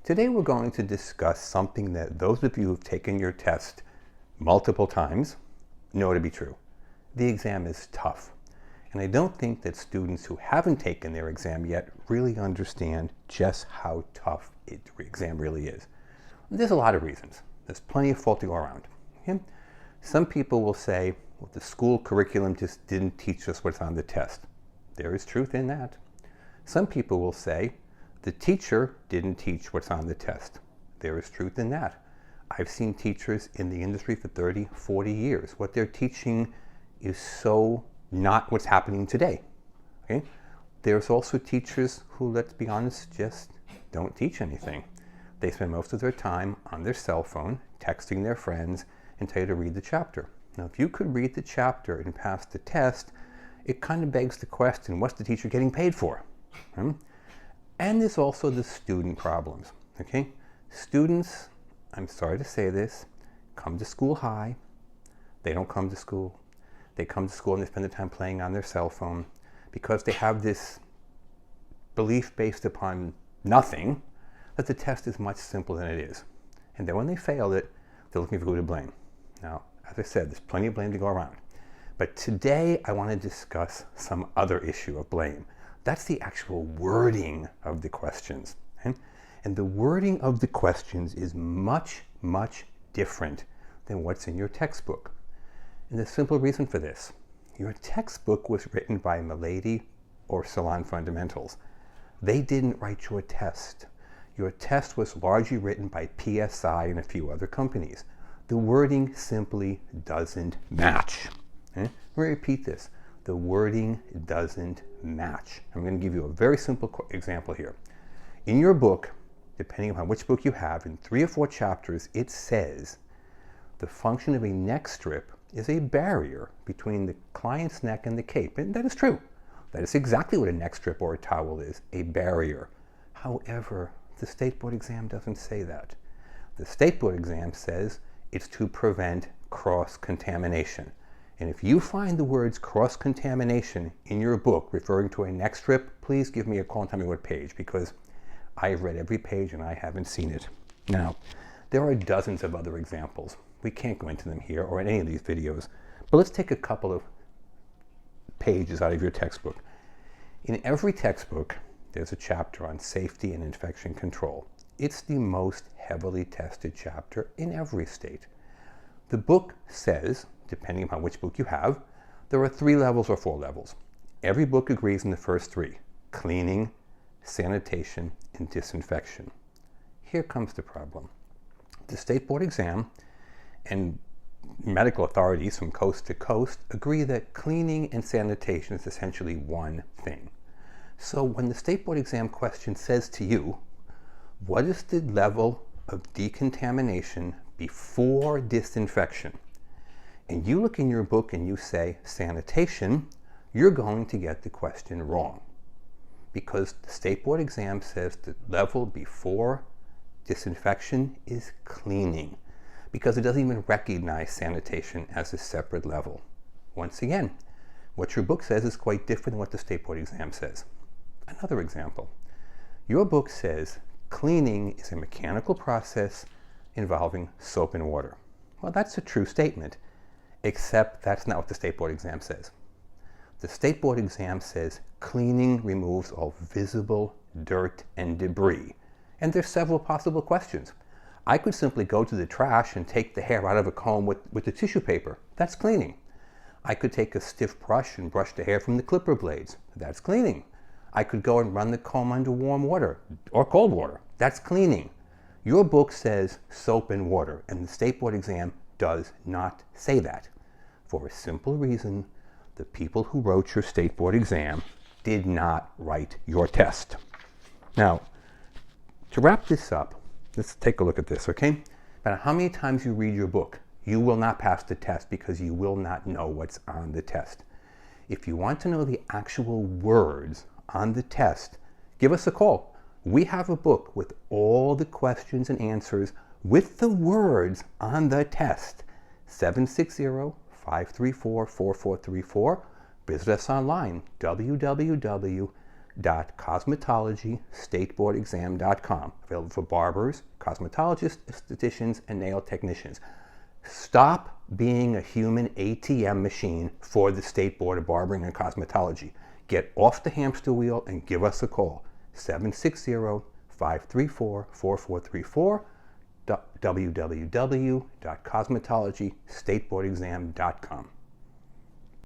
Today we're going to discuss something that those of you who've taken your test multiple times know to be true. The exam is tough. And I don't think that students who haven't taken their exam yet really understand just how tough the exam really is. There's a lot of reasons. There's plenty of fault to go around. Okay? Some people will say, well, the school curriculum just didn't teach us what's on the test. There is truth in that. Some people will say, the teacher didn't teach what's on the test. There is truth in that. I've seen teachers in the industry for 30, 40 years. What they're teaching is so not what's happening today. Okay? There's also teachers who, let's be honest, just don't teach anything. They spend most of their time on their cell phone, texting their friends, and tell you to read the chapter. Now, if you could read the chapter and pass the test, it kind of begs the question, what's the teacher getting paid for? And there's also the student problems. Okay? Students, I'm sorry to say this, come to school high. They don't come to school. They come to school and they spend the time playing on their cell phone because they have this belief based upon nothing that the test is much simpler than it is. And then when they fail it, they're looking for who to blame. Now, as I said, there's plenty of blame to go around. But today I want to discuss some other issue of blame. That's the actual wording of the questions. Okay? And the wording of the questions is much, much different than what's in your textbook. And the simple reason for this, your textbook was written by Milady or Salon Fundamentals. They didn't write your test. Your test was largely written by PSI and a few other companies. The wording simply doesn't match. Okay? Let me repeat this. The wording doesn't match. I'm going to give you a very simple example here. In your book, depending upon which book you have, in 3 or 4 chapters, it says the function of a neck strip is a barrier between the client's neck and the cape. And that is true. That is exactly what a neck strip or a towel is, a barrier. However, the State Board exam doesn't say that. The State Board exam says it's to prevent cross-contamination. And if you find the words cross-contamination in your book referring to a neck strip, please give me a call and tell me what page, because I've read every page and I haven't seen it. Now, there are dozens of other examples. We can't go into them here or in any of these videos, but let's take a couple of pages out of your textbook. In every textbook, there's a chapter on safety and infection control. It's the most heavily tested chapter in every state. The book says, depending upon which book you have, there are 3 levels or 4 levels. Every book agrees in the first 3, cleaning, sanitation, and disinfection. Here comes the problem. The State Board exam and medical authorities from coast to coast agree that cleaning and sanitation is essentially one thing. So when the State Board exam question says to you, what is the level of decontamination before disinfection? And you look in your book and you say sanitation, you're going to get the question wrong. Because the State Board exam says the level before disinfection is cleaning. Because it doesn't even recognize sanitation as a separate level. Once again, what your book says is quite different than what the State Board exam says. Another example. Your book says cleaning is a mechanical process involving soap and water. Well, that's a true statement, except that's not what the State Board exam says. The State Board exam says cleaning removes all visible dirt and debris. And there's several possible questions. I could simply go to the trash and take the hair out of a comb with the tissue paper. That's cleaning. I could take a stiff brush and brush the hair from the clipper blades. That's cleaning. I could go and run the comb under warm water or cold water. That's cleaning. Your book says soap and water, and the State Board exam does not say that. For a simple reason, the people who wrote your State Board exam did not write your test. Now, to wrap this up, let's take a look at this, okay? No matter how many times you read your book, you will not pass the test because you will not know what's on the test. If you want to know the actual words on the test, give us a call. We have a book with all the questions and answers with the words on the test. 760-534-4434. Visit us online, www www.cosmetologystateboardexam.com, available for barbers, cosmetologists, estheticians, and nail technicians. Stop being a human ATM machine for the State Board of Barbering and Cosmetology. Get off the hamster wheel and give us a call. 760-534-4434, www.cosmetologystateboardexam.com.